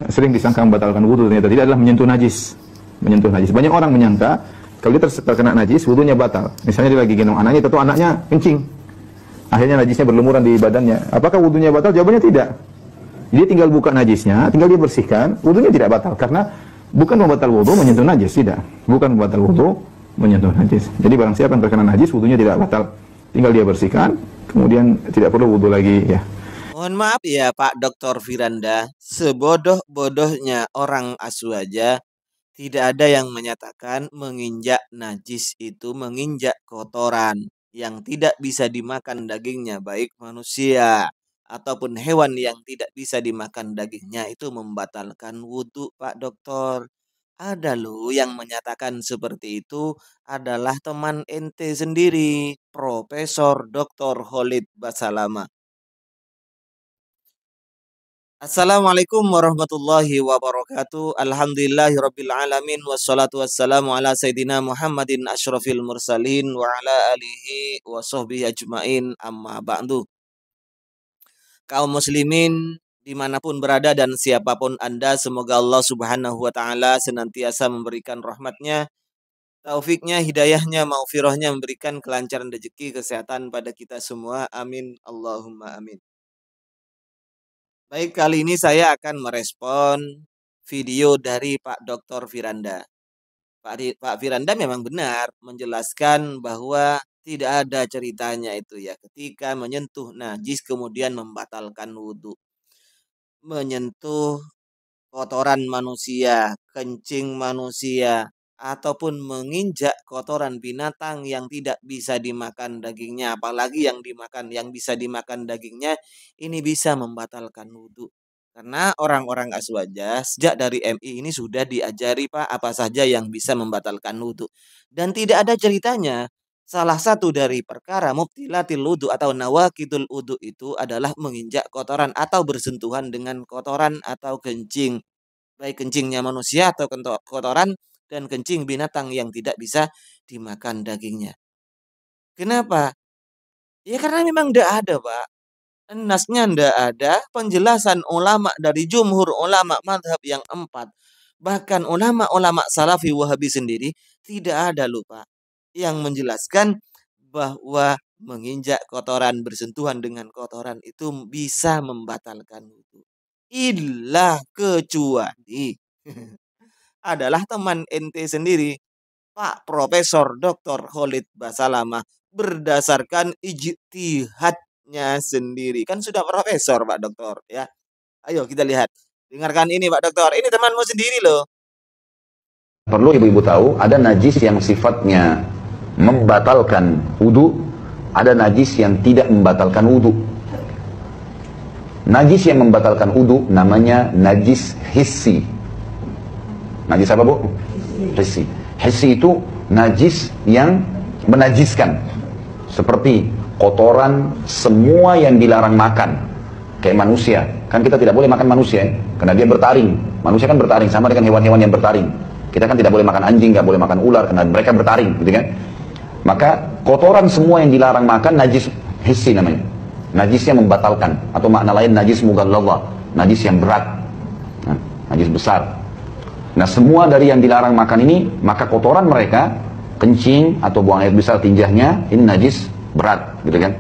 sering disangka membatalkan wudhu, ternyata tidak, adalah menyentuh najis. Menyentuh najis. Banyak orang menyangka kalau dia terkena najis, wudhunya batal. Misalnya dia lagi gendong anaknya, tentu anaknya kencing. Akhirnya najisnya berlumuran di badannya. Apakah wudhunya batal? Jawabannya tidak. Dia tinggal buka najisnya, tinggal dia bersihkan, wudhunya tidak batal. Karena bukan membatal wudhu menyentuh najis, tidak. Bukan membatal wudhu menyentuh najis. Jadi barang siapa yang terkena najis, wudhunya tidak batal. Tinggal dia bersihkan, kemudian tidak perlu wudhu lagi, ya. Mohon maaf ya Pak Dr. Firanda, sebodoh-bodohnya orang Aswaja, tidak ada yang menyatakan menginjak najis itu menginjak kotoran yang tidak bisa dimakan dagingnya, baik manusia ataupun hewan yang tidak bisa dimakan dagingnya itu membatalkan wudhu, Pak Dokter. Ada loh yang menyatakan seperti itu adalah teman ente sendiri, Profesor Dr. Khalid Basalamah. Assalamualaikum warahmatullahi wabarakatuh. Alhamdulillahirrabbilalamin. Wassalatu wassalamu ala Sayyidina Muhammadin ashrafil mursalin wa ala alihi wa sahbihi ajmain amma ba'du. Kaum muslimin dimanapun berada dan siapapun Anda, semoga Allah subhanahu wa ta'ala senantiasa memberikan rahmatnya, taufiknya, hidayahnya, maufirahnya, memberikan kelancaran rezeki, kesehatan pada kita semua. Amin. Allahumma amin. Baik, kali ini saya akan merespon video dari Pak Dr. Firanda. Pak Firanda memang benar menjelaskan bahwa tidak ada ceritanya itu ya, ketika menyentuh najis kemudian membatalkan wudhu. Menyentuh kotoran manusia, kencing manusia, ataupun menginjak kotoran binatang yang tidak bisa dimakan dagingnya, apalagi yang bisa dimakan dagingnya, ini bisa membatalkan wudhu. Karena orang-orang Aswaja sejak dari MI ini sudah diajari Pak apa saja yang bisa membatalkan wudhu. Dan tidak ada ceritanya. Salah satu dari perkara mubtilatil wudhu atau nawakidul wudhu itu adalah menginjak kotoran atau bersentuhan dengan kotoran atau kencing. Baik kencingnya manusia atau kotoran dan kencing binatang yang tidak bisa dimakan dagingnya. Kenapa? Ya karena memang tidak ada Pak. Nasnya tidak ada, penjelasan ulama dari jumhur ulama madhab yang empat, bahkan ulama-ulama salafi wahabi sendiri, tidak ada lupa yang menjelaskan bahwa menginjak kotoran, bersentuhan dengan kotoran itu bisa membatalkan wudhu. Illa kecuali adalah teman ente sendiri, Pak Profesor Dr. Khalid Basalamah, berdasarkan ijtihadnya sendiri. Kan sudah profesor Pak Dokter ya. Ayo kita lihat. Dengarkan ini Pak Dokter. Ini temanmu sendiri loh. Perlu ibu-ibu tahu, ada najis yang sifatnya membatalkan wudu, ada najis yang tidak membatalkan wudu. Najis yang membatalkan wudu namanya najis hissi. Najis apa bu? Hissi. Hissi itu najis yang menajiskan, seperti kotoran, semua yang dilarang makan, kayak manusia. Kan kita tidak boleh makan manusia, karena dia bertaring. Manusia kan bertaring, sama dengan hewan-hewan yang bertaring. Kita kan tidak boleh makan anjing, nggak boleh makan ular, karena mereka bertaring, gitu kan? Maka kotoran semua yang dilarang makan najis hissi namanya. Najisnya membatalkan, atau makna lain najis mughalladhah, najis yang berat, nah, najis besar. Nah semua dari yang dilarang makan ini, maka kotoran mereka, kencing atau buang air besar tinjahnya, ini najis berat, gitu kan?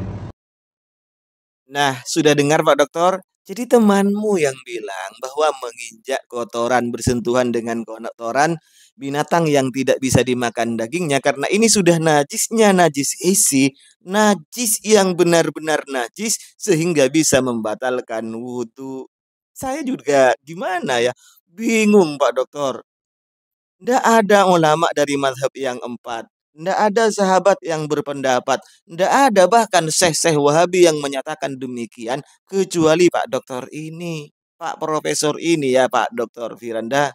Nah, sudah dengar Pak Dokter? Jadi temanmu yang bilang bahwa menginjak kotoran, bersentuhan dengan kotoran binatang yang tidak bisa dimakan dagingnya karena ini sudah najisnya najis isi, najis yang benar-benar najis sehingga bisa membatalkan wudhu. Saya juga gimana ya? Bingung Pak Dokter. Tidak ada ulama dari mazhab yang empat. Tidak ada sahabat yang berpendapat. Tidak ada bahkan syekh-syekh Wahabi yang menyatakan demikian. Kecuali Pak Dokter ini. Pak Profesor ini ya Pak Dokter Firanda.